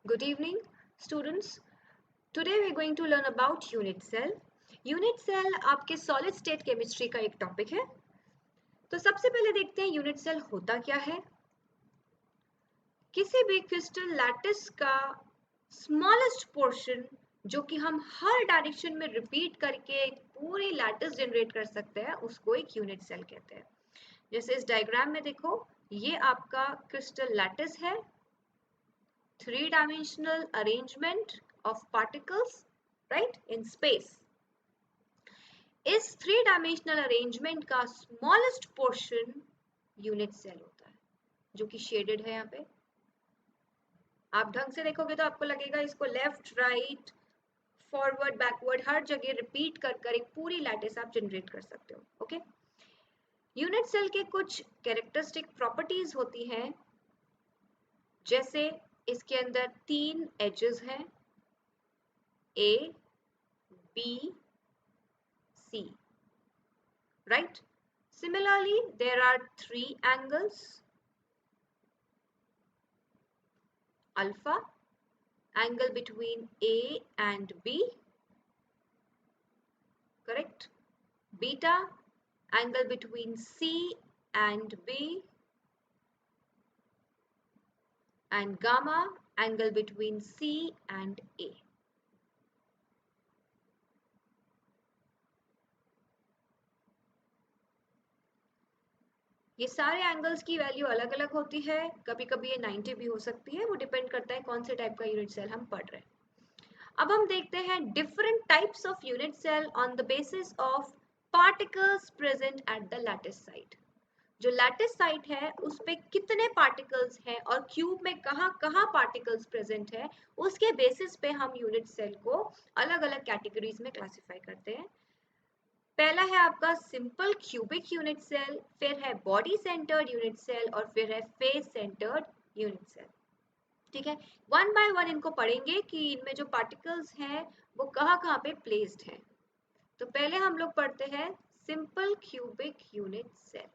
Good evening, students. Today we are going to learn about unit cell. Unit cell आपके solid state chemistry का एक topic है. तो सबसे पहले देखते हैं यूनिट सेल होता क्या है. किसी भी क्रिस्टल लैटिस का स्मॉलेस्ट पोर्शन जो कि हम हर डायरेक्शन में रिपीट करके एक पूरी लैटिस जनरेट कर सकते हैं उसको एक यूनिट सेल कहते हैं. जैसे इस डायग्राम में देखो, ये आपका क्रिस्टल लैटिस है. Three-dimensional arrangement of particles, right, in space. इस थ्री डायमेंशनल अरेंजमेंट का स्मॉलेस्ट पोर्शन यूनिट सेल होता है जो कि शेडेड है. यहाँ पे आप ढंग से देखोगे तो आपको लगेगा इसको लेफ्ट राइट फॉरवर्ड बैकवर्ड हर जगह रिपीट कर कर एक पूरी लैटिस आप जनरेट कर सकते हो. ओके, यूनिट सेल के कुछ कैरेक्टरिस्टिक प्रॉपर्टीज होती हैं. जैसे इसके अंदर तीन एजेस हैं, A, B, C, right? Similarly, there are three angles, alpha, angle between A and B, correct? Beta, angle between C and B, and gamma, angle between C and A. ये सारे angles की value अलग अलग होती है. कभी कभी ये 90 भी हो सकती है. वो डिपेंड करता है कौन से टाइप का यूनिट सेल हम पढ़ रहे हैं. अब हम देखते हैं different types of unit cell on the basis of particles present at the lattice site. जो लैटिस साइट है उस पे कितने पार्टिकल्स हैं और क्यूब में कहाँ कहाँ पार्टिकल्स प्रेजेंट है, उसके बेसिस पे हम यूनिट सेल को अलग अलग कैटेगरीज में क्लासिफाई करते हैं. पहला है आपका सिंपल क्यूबिक यूनिट सेल, फिर है बॉडी सेंटर्ड यूनिट सेल और फिर है फेस सेंटर्ड यूनिट सेल. ठीक है, वन बाय वन इनको पढ़ेंगे कि इनमें जो पार्टिकल्स हैं वो कहाँ कहाँ पे प्लेस्ड हैं. तो पहले हम लोग पढ़ते हैं simple cubic unit cell.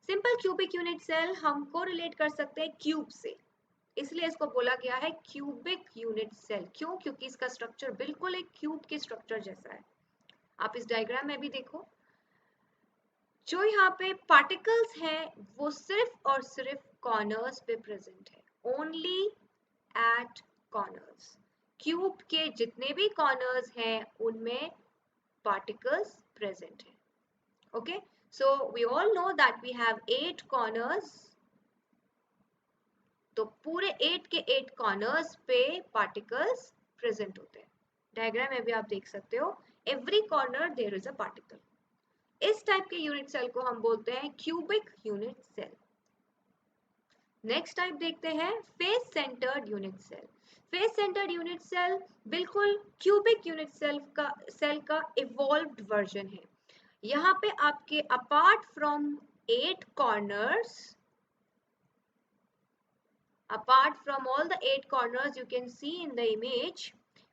Simple cubic unit cell हमको रिलेट कर सकते हैं क्यूब से, इसलिए इसको बोला गया है क्यूबिक यूनिट सेल. क्यों? क्योंकि इसका स्ट्रक्चर बिल्कुल एक क्यूब के स्ट्रक्चर जैसा है. आप इस डायग्राम में भी देखो, जो यहाँ पे पार्टिकल्स हैं वो सिर्फ और सिर्फ कॉर्नर्स पे प्रेजेंट है, ओनली एट कॉर्नर्स. क्यूब के जितने भी कॉर्नर्स हैं उनमें पार्टिकल्स प्रेजेंट हैं. Okay, so we all know that we have 8 corners. तो पूरे 8 के 8 कॉर्नर्स पे पार्टिकल्स प्रेजेंट होते हैं. डायग्राम में भी आप देख सकते हो, every corner there is a particle. इस टाइप के यूनिट सेल को हम बोलते हैं cubic unit cell. Next type देखते हैं face centred unit cell. Face centred unit cell बिल्कुल क्यूबिक यूनिट सेल का इवॉल्व्ड वर्जन है. यहाँ पे आपके apart from 8 corners, apart from all the 8 corners you can see in the image,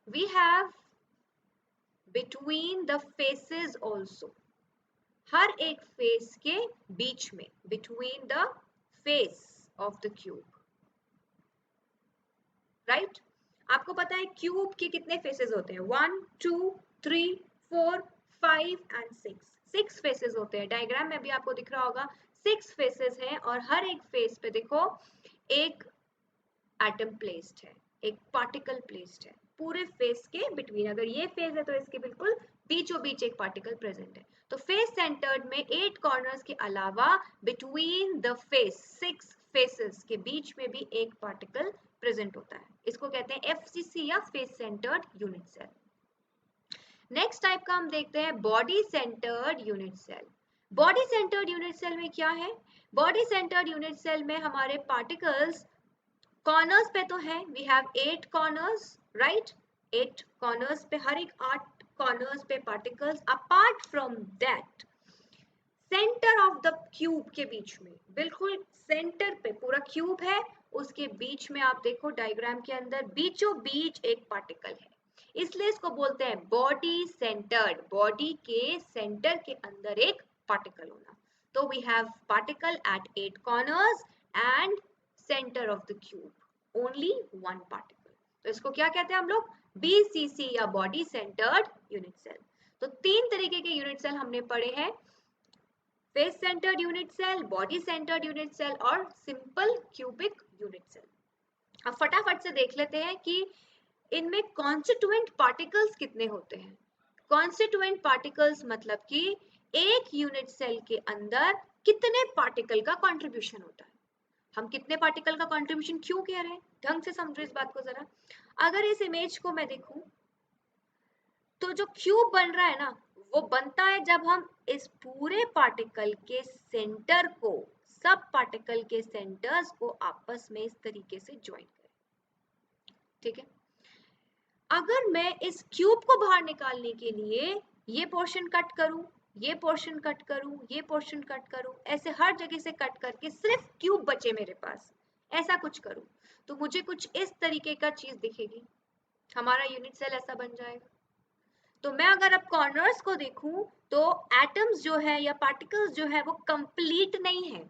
we have between the faces also. हर एक face के बीच में, between the face of the cube, right? आपको पता है क्यूब के कितने फेसेस होते हैं? 1, 2, 3, 4, 5 and 6. 6 फेसेस होते हैं. डायग्राम में भी आपको दिख रहा होगा 6 फेसेस हैं और हर एक फेस पे देखो एक एटम प्लेस्ड है, एक पार्टिकल प्लेस्ड है. पूरे फेस के बिटवीन, अगर ये फेस है तो इसके बिल्कुल बीचों बीच एक पार्टिकल प्रेजेंट है. तो फेस सेंटर्ड में 8 कॉर्नर्स के अलावा बिटवीन द फेस 6 फेसेस के बीच में भी एक पार्टिकल प्रेजेंट होता है. इसको कहते हैं एफसीसी या face centred unit cell. Next type का हम देखते हैं body centred unit cell. Body centred unit cell में क्या है? बॉडी सेंटर्ड यूनिट सेल में हमारे पार्टिकल्स कॉर्नर्स पे तो है, we have 8 corners, right? 8 corners पे, हर एक 8 कॉर्नर्स पे particles. Apart from that centre of the cube के बीच में, बिल्कुल सेंटर पे पूरा क्यूब है, उसके बीच में आप देखो डायग्राम के अंदर बीचों बीच एक पार्टिकल है, इसलिए इसको बोलते हैं बॉडी सेंटर्ड. बॉडी के सेंटर के अंदर एक पार्टिकल होना. तो we have particle at 8 corners and center of the cube. Only one particle. तो इसको क्या कहते हैं हम लोग? BCC या बॉडी सेंटर्ड यूनिट सेल। तो 3 तरीके के यूनिट सेल हमने पढ़े हैं, face centred unit cell, body centred unit cell और सिंपल क्यूबिक यूनिट सेल। अब फटाफट से देख लेते हैं कि इनमें कॉन्स्टिट्यूएंट पार्टिकल्स कितने होते हैं। कॉन्स्टिट्यूएंट पार्टिकल्स मतलब कि एक यूनिट सेल के अंदर कितने पार्टिकल का कंट्रीब्यूशन होता है। हम कितने पार्टिकल का कंट्रीब्यूशन क्यों कह रहे हैं, ढंग से समझो इस बात को जरा। अगर इस इमेज को मैं देखूं तो जो क्यूब बन रहा है ना, वो बनता है जब हम इस पूरे पार्टिकल के सेंटर को, सब पार्टिकल के सेंटर्स को आपस में इस तरीके से ज्वाइन करें। ठीक है, अगर मैं इस क्यूब को बाहर निकालने के लिए ये पोर्शन कट करूं, ये पोर्शन कट करूं, ये पोर्शन कट करूं, ऐसे हर जगह से कट करके सिर्फ क्यूब बचे मेरे पास, ऐसा कुछ करूं, तो मुझे कुछ इस तरीके का चीज दिखेगी, हमारा यूनिट सेल ऐसा बन जाएगा। तो मैं अगर अब कॉर्नर्स को देखूं तो एटम्स जो है या पार्टिकल्स जो है वो कंप्लीट नहीं है,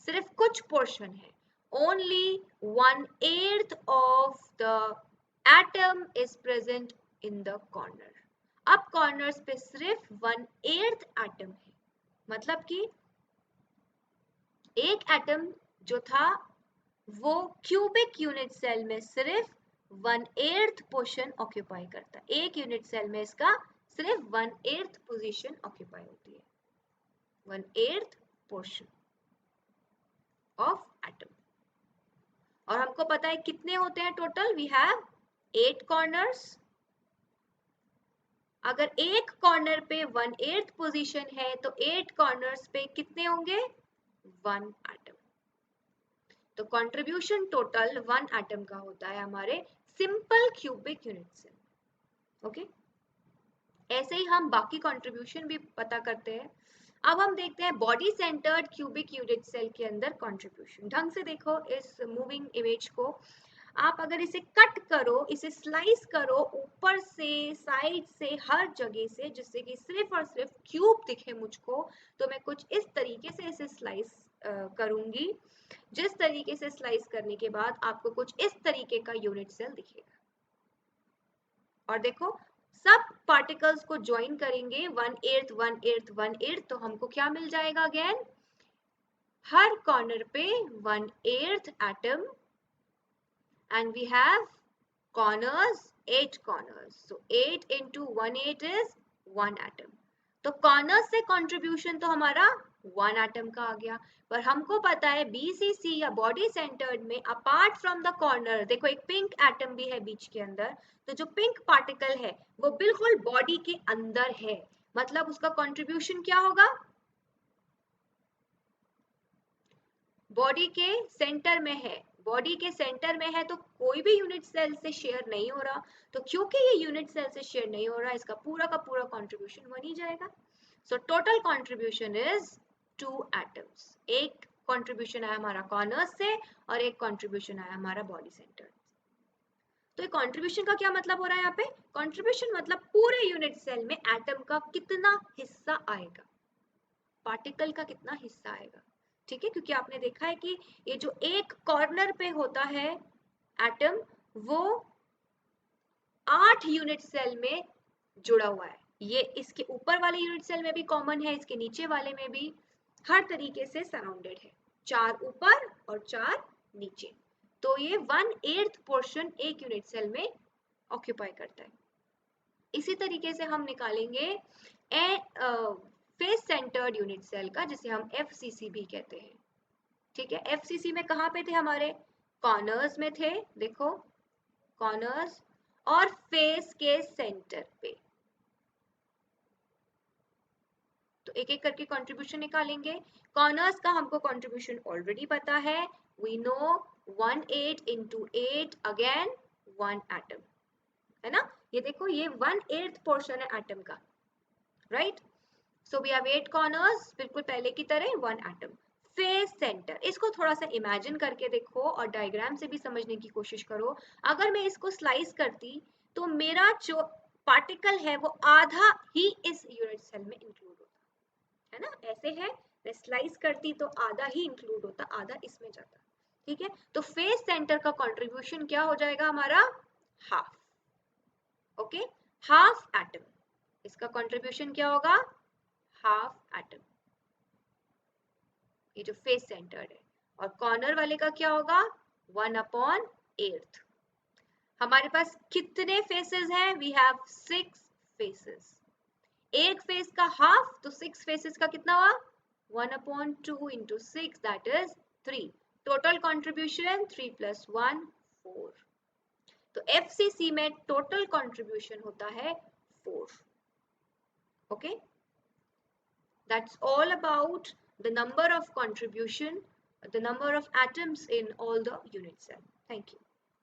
सिर्फ कुछ पोर्शन है। Only 1/8 of the atom is present in the corner. अब कॉर्नर्स पे सिर्फ 1/8 एटम है, मतलब कि एक एटम जो था वो क्यूबिक यूनिट सेल में सिर्फ 1/8 पोजीशन ऑक्यूपाई करता है। एक यूनिट सेल में इसका सिर्फ 1/8 पोजीशन ऑक्यूपाई होती है, 1/8 पोर्शन ऑफ एटम। और हमको पता है कितने होते हैं टोटल, वी हैव 8 कॉर्नर्स। अगर एक कॉर्नर पे 1/8 पोजीशन है तो 8 कॉर्नर्स पे कितने होंगे, 1 एटम। तो कंट्रीब्यूशन टोटल 1 एटम का होता है हमारे simple cubic unit cell. Okay, ऐसे ही हम बाकी कंट्रीब्यूशन भी पता करते हैं। अब हम देखते हैं body centred cubic unit cell के अंदर कंट्रीब्यूशन। ढंग से देखो इस मूविंग इमेज को, आप अगर इसे कट करो, इसे स्लाइस करो ऊपर से, साइड से, हर जगह से, जिससे कि सिर्फ और सिर्फ क्यूब दिखे मुझको, तो मैं कुछ इस तरीके से इसे स्लाइस करूंगी। जिस तरीके से स्लाइस करने के बाद आपको कुछ इस तरीके का यूनिट सेल दिखेगा। और देखो सब पार्टिकल्स को ज्वाइन करेंगे 1/8 1/8 1/8, तो हमको क्या मिल जाएगा अगेन, हर कॉर्नर पे 1/8 atom and we have corners, 8 corners, so 8 into 1/8 is 1 atom। तो कॉर्नर्स से कंट्रीब्यूशन तो हमारा 1 एटम का आ गया, पर हमको पता है BCC या बॉडी सेंटर्ड में अपार्ट फ्रॉम द कॉर्नर, देखो एक पिंक एटम भी है बीच के अंदर, तो जो पिंक पार्टिकल है वो बिल्कुल बॉडी के अंदर है, मतलब उसका कंट्रीब्यूशन क्या होगा, बॉडी के सेंटर में है। बॉडी के सेंटर में है तो कोई भी यूनिट सेल से शेयर नहीं हो रहा, तो क्योंकि ये यूनिट सेल से शेयर नहीं हो रहा, इसका पूरा का पूरा कंट्रीब्यूशन 1 ही जाएगा। So total contribution is 2 atoms. एक कंट्रीब्यूशन आया हमारा कॉर्नर्स से और एक कंट्रीब्यूशन आया हमारा बॉडी सेंटर। तो ये कंट्रीब्यूशन का क्या मतलब हो रहा है यहाँ पे, कंट्रीब्यूशन मतलब पूरे यूनिट सेल में एटम का कितना हिस्सा आएगा, पार्टिकल का कितना हिस्सा आएगा। ठीक है, क्योंकि आपने देखा है कि ये जो एक कॉर्नर पे होता है एटम, वो 8 यूनिट सेल में जुड़ा हुआ है। ये इसके ऊपर वाले यूनिट सेल में भी कॉमन है, इसके नीचे वाले में भी, हर तरीके से सराउंडेड है, 4 ऊपर और 4 नीचे। तो ये 1/8 पोर्शन एक यूनिट सेल में ऑक्यूपाई करता है। इसी तरीके से हम निकालेंगे फेस सेंटर्ड यूनिट सेल का, जिसे हम FCC भी कहते हैं। ठीक है, FCC में कहाँ पे थे हमारे, कॉर्नर्स में थे, देखो कॉर्नर्स और फेस के सेंटर पे। तो एक एक करके कंट्रीब्यूशन निकालेंगे। कॉर्नर्स का हमको कंट्रीब्यूशन ऑलरेडी पता है, we know 1/8 into 8 again 1 atom, है ना। ये देखो ये 1/8 पोर्शन है एटम का, right. So we have 8 corners, बिल्कुल पहले की तरह 1 एटम। फेस सेंटर, इसको थोड़ा सा इमेजिन करके देखो और डायग्राम से भी समझने की कोशिश करो। अगर मैं इसको स्लाइस करती तो मेरा जो पार्टिकल है वो आधा ही इस यूनिट सेल में इंक्लूड होता है ना, ऐसे है, मैं स्लाइस करती तो आधा ही इंक्लूड होता, आधा इसमें जाता। ठीक है, तो फेस सेंटर का कंट्रीब्यूशन क्या हो जाएगा हमारा, हाफ। ओके, हाफ एटम, इसका कंट्रीब्यूशन क्या होगा, हाफ एटम, ये जो फेस सेंटर्ड है। और कॉर्नर वाले का क्या होगा, 1/8। हमारे पास कितने फेसेस हैं, वी हैव 6 फेसेस। एक फेस का हाफ, तो 6 फेसेस का कितना हुआ, 1/2 into 6, that is 3। Total contribution 3 + 1 4। तो FCC में टोटल कंट्रीब्यूशन होता है 4। Okay, that's all about the number of contribution, the number of atoms in all the unit cell. Thank you.